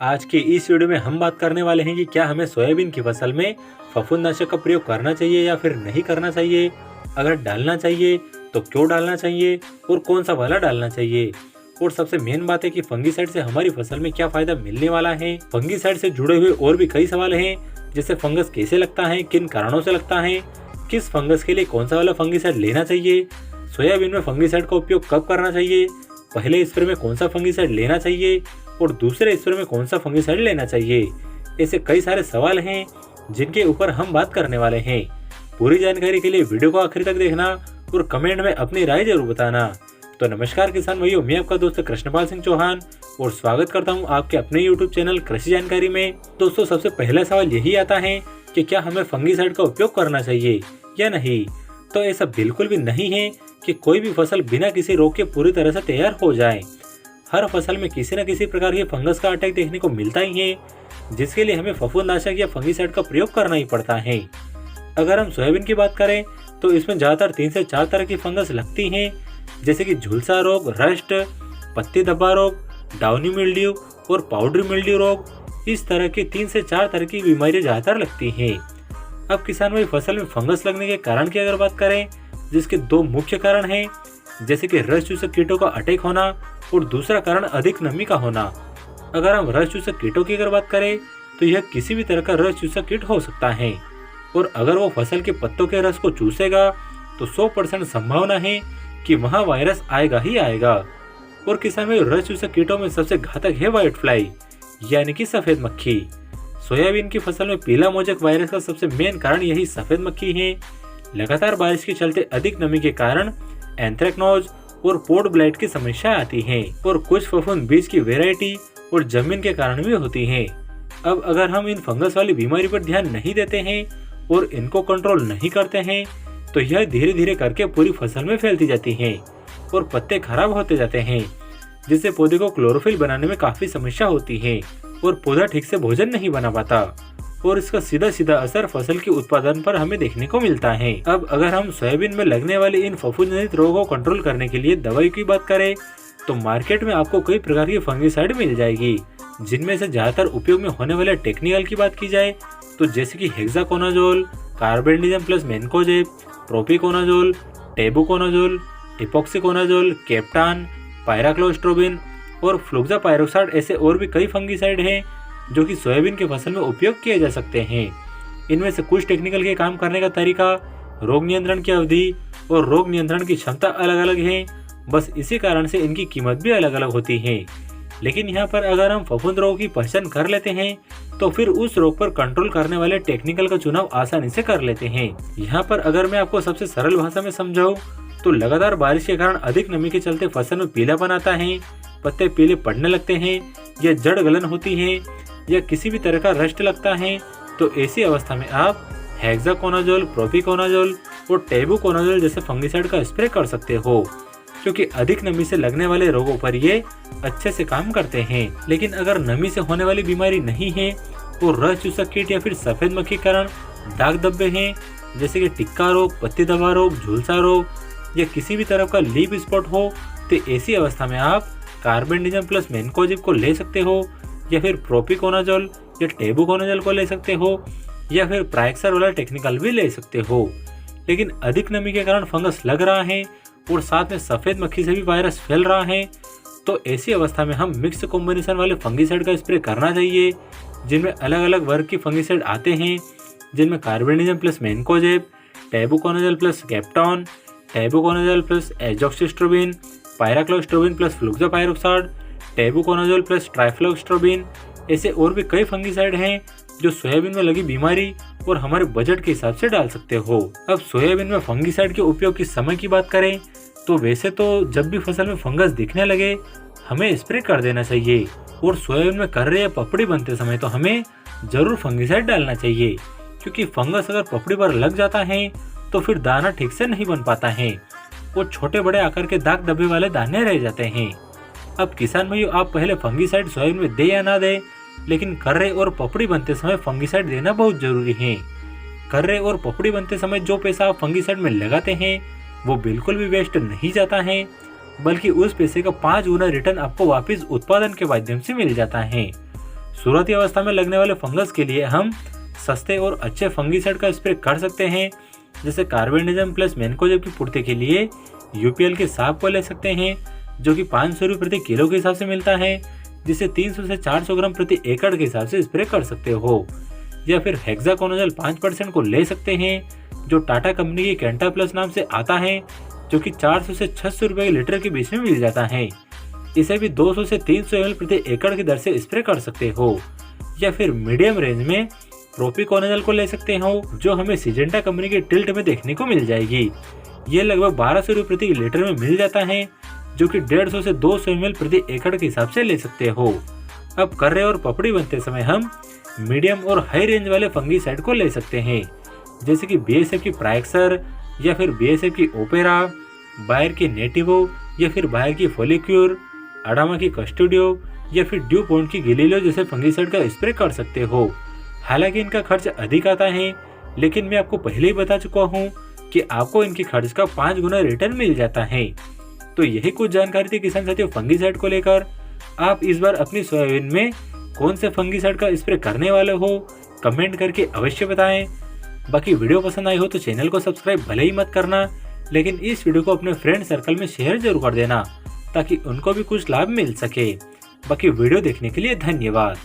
आज के इस वीडियो में हम बात करने वाले हैं कि क्या हमें सोयाबीन की फसल में फफूंदनाशक का प्रयोग करना चाहिए या फिर नहीं करना चाहिए। अगर डालना चाहिए तो क्यों डालना चाहिए और कौन सा वाला डालना चाहिए। और सबसे मेन बात है कि फंगीसाइड से हमारी फसल में क्या फायदा मिलने वाला है। फंगीसाइड से जुड़े हुए और भी कई सवाल हैं, जैसे फंगस कैसे लगता है, किन कारणों से लगता है, किस फंगस के लिए कौन सा वाला फंगीसाइड लेना चाहिए, सोयाबीन में फंगीसाइड का उपयोग कब करना चाहिए, पहले स्प्रे में कौन सा फंगीसाइड लेना चाहिए और दूसरे स्प्रे में कौन सा फंगीसाइड लेना चाहिए। ऐसे कई सारे सवाल हैं जिनके ऊपर हम बात करने वाले हैं। पूरी जानकारी के लिए वीडियो को आखिर तक देखना और कमेंट में अपनी राय जरूर बताना। तो नमस्कार किसान भाइयों, मैं आपका दोस्त कृष्णपाल सिंह चौहान और स्वागत करता हूं आपके अपने यूट्यूब चैनल कृषि जानकारी में। दोस्तों, सबसे पहला सवाल यही आता है कि क्या हमें फंगीसाइड का उपयोग करना चाहिए या नहीं। तो ऐसा बिल्कुल भी नहीं है कि कोई भी फसल बिना किसी रोग के पूरी तरह से तैयार हो जाए। हर फसल में किसी न किसी प्रकार के फंगस का अटैक देखने को मिलता ही है, जिसके लिए हमें फफूंदनाशक या फंगीसाइड का प्रयोग करना ही पड़ता है। अगर हम सोयाबीन की बात करें तो इसमें ज्यादातर 3 से 4 तरह की फंगस लगती हैं, जैसे कि झुलसा रोग, रस्ट, पत्ती धब्बा रोग, डाउनी मिल्ड्यू और पाउडरी मिल्ड्यू रोग। इस तरह की 3 से 4 तरह की बीमारियां ज्यादातर लगती हैं। अब किसान भाई, फसल में फंगस लगने के कारण की अगर बात करें, जिसके 2 मुख्य कारण हैं, जैसे कि रस चूसक कीटों का अटैक होना और दूसरा कारण अधिक नमी का होना। अगर हम रस चूसक कीटों की अगर बात करें तो यह किसी भी तरह का रस चूसक कीट हो सकता है और अगर वो फसल के पत्तों के रस को चूसेगा तो 100% संभावना है कि वहाँ वायरस आएगा ही आएगा। और किसान में रस चूसक कीटों में सबसे घातक है व्हाइट फ्लाई यानी कि सफेद मक्खी। सोयाबीन की फसल में पीला मोजक वायरस का सबसे मेन कारण यही सफेद मक्खी है। लगातार बारिश के चलते अधिक नमी के कारण एंथ्रेक्नोज और पोड ब्लाइट की समस्या आती है और कुछ फफूंद बीज की वेराइटी और जमीन के कारण भी होती है। अब अगर हम इन फंगस वाली बीमारी पर ध्यान नहीं देते हैं और इनको कंट्रोल नहीं करते हैं तो यह धीरे धीरे करके पूरी फसल में फैलती जाती है और पत्ते खराब होते जाते हैं, जिससे पौधे को क्लोरोफिल बनाने में काफी समस्या होती है और पौधा ठीक से भोजन नहीं बना पाता और इसका सीधा सीधा असर फसल के उत्पादन पर हमें देखने को मिलता है। अब अगर हम सोयाबीन में लगने वाले इन फफूंदजनित रोगों को कंट्रोल करने के लिए दवाई की बात करें तो मार्केट में आपको कई प्रकार की फंगीसाइड मिल जाएगी, जिनमें से ज्यादातर उपयोग में होने वाले टेक्निकल की बात की जाए तो जैसे कि hexaconazole, carbendazim plus mancozeb, propiconazole, tebuconazole, epoxiconazole, captan, pyraclostrobin और फ्लुक्सापायरोक्साइड, ऐसे और भी कई फंगीसाइड हैं जो कि सोयाबीन के फसल में उपयोग किए जा सकते हैं। इनमें से कुछ टेक्निकल के काम करने का तरीका, रोग नियंत्रण की अवधि और रोग नियंत्रण की क्षमता अलग अलग है। बस इसी कारण से इनकी कीमत भी अलग अलग होती है। लेकिन यहाँ पर अगर हम फफूंद रोग की पहचान कर लेते हैं तो फिर उस रोग पर कंट्रोल करने वाले टेक्निकल का चुनाव आसानी से कर लेते हैं। यहाँ पर अगर मैं आपको सबसे सरल भाषा में समझाऊं तो लगातार बारिश के कारण अधिक नमी के चलते फसल में पीलापन आता है, पत्ते पीले पड़ने लगते हैं या जड़ गलन होती है या किसी भी तरह का रस्ट लगता है, तो ऐसी अवस्था में आप हेक्साकोनाजोल, प्रोपिकोनाजोल और टेबुकोनाजोल जैसे फंगीसाइड का स्प्रे कर सकते हो, क्योंकि अधिक नमी से लगने वाले रोगों पर ये अच्छे से काम करते हैं। लेकिन अगर नमी से होने वाली बीमारी नहीं है और रस चूसक कीट या फिर सफेद मक्खी कारण दाग धब्बे हैं, जैसे कि टिक्का रोग, पत्ती धब्बा रोग, झुलसा रोग या किसी भी तरह का लीफ स्पॉट हो, तो ऐसी अवस्था में आप कार्बेंडिजम प्लस मेन्कोजेब को ले सकते हो या फिर प्रोपिकोनाजोल या टेबुकोनाजोल को ले सकते हो या फिर प्राइक्सर वाला टेक्निकल भी ले सकते हो। लेकिन अधिक नमी के कारण फंगस लग रहा है और साथ में सफेद मक्खी से भी वायरस फैल रहा है, तो ऐसी अवस्था में हम मिक्स कॉम्बिनेशन वाले फंगीसाइड का स्प्रे करना चाहिए, जिनमें अलग अलग वर्ग की फंगीसाइड आते हैं, जिनमें carbendazim plus mancozeb, tebuconazole plus captan, tebuconazole plus azoxystrobin, pyraclostrobin plus fluxapyroxad, tebuconazole plus trifloxystrobin, ऐसे और भी कई फंगीसाइड हैं जो सोयाबीन में लगी बीमारी और हमारे बजट के हिसाब से डाल सकते हो। अब सोयाबीन में फंगीसाइड के उपयोग के समय की बात करें तो वैसे तो जब भी फसल में फंगस दिखने लगे हमें स्प्रे कर देना चाहिए और सोयाबीन में कर्रे या पपड़ी बनते समय तो हमें जरूर फंगीसाइड डालना चाहिए, क्योंकि फंगस अगर पपड़ी पर लग जाता है तो फिर दाना ठीक से नहीं बन पाता है और छोटे बड़े आकार के दाग धब्बे वाले दाने रह जाते हैं। अब किसान भाइयों, आप पहले फंगीसाइड सोयाबीन में दे या ना दे, लेकिन कर्रे और पपड़ी बनते समय फंगीसाइड देना बहुत जरूरी है। कर्रे और पपड़ी बनते समय जो पैसा आप फंगीसाइड में लगाते हैं वो बिल्कुल भी वेस्ट नहीं जाता है, बल्कि उस पैसे का 5 गुना रिटर्न आपको वापस उत्पादन के माध्यम से मिल जाता है। शुरुआती अवस्था में लगने वाले फंगस के लिए हम सस्ते और अच्छे फंगीसाइड का स्प्रे कर सकते हैं, जैसे कार्बेंडिजम प्लस मैनकोजेब की पूर्ति के लिए यूपीएल के साफ को ले सकते हैं, जो कि 500 रुपये प्रति किलो के हिसाब से मिलता है, जिसे 300 से 400 ग्राम प्रति एकड़ के हिसाब से स्प्रे कर सकते हो। या फिर हेक्साकोनाजोल 5% को ले सकते हैं, जो टाटा कंपनी की कैंटा प्लस नाम से आता है, जो कि 400 से 600 रुपये लीटर के बीच में मिल जाता है। इसे भी 200 से 300 ml प्रति एकड़ की दर से स्प्रे कर सकते हो। या फिर मीडियम रेंज में प्रोपिकोनाजोल को ले सकते हो, जो हमें सिजेंटा कंपनी के टिल्ट में देखने को मिल जाएगी। ये लगभग 1200 रुपये प्रति लीटर में मिल जाता है, जो कि 150 से 200 ml प्रति एकड़ के हिसाब से ले सकते हो। अब कर्रे और पपड़ी बनते समय हम मीडियम और हाई रेंज वाले फंगीसाइड को ले सकते हैं, जैसे कि बीएसएफ की प्राइक्सर या फिर बीएसएफ की ओपेरा, बायर की नेटिवो या फिर बायर की फोलिक्यूर, अडामा की कस्टोडियो या फिर ड्यू पॉइंट की गिलीलो जैसे फंगीसाइड का स्प्रे कर सकते हो। हालांकि इनका खर्च अधिक आता है, लेकिन मैं आपको पहले ही बता चुका हूँ कि आपको इनकी खर्च का 5 गुना रिटर्न मिल जाता है। तो यही कुछ जानकारी थी किसान साथियों फंगीसाइड को लेकर। आप इस बार अपनी सोयाबीन में कौन से फंगीसाइड का स्प्रे करने वाले हो, कमेंट करके अवश्य बताएं। बाकी वीडियो पसंद आई हो तो चैनल को सब्सक्राइब भले ही मत करना, लेकिन इस वीडियो को अपने फ्रेंड सर्कल में शेयर जरूर कर देना, ताकि उनको भी कुछ लाभ मिल सके। बाकी वीडियो देखने के लिए धन्यवाद।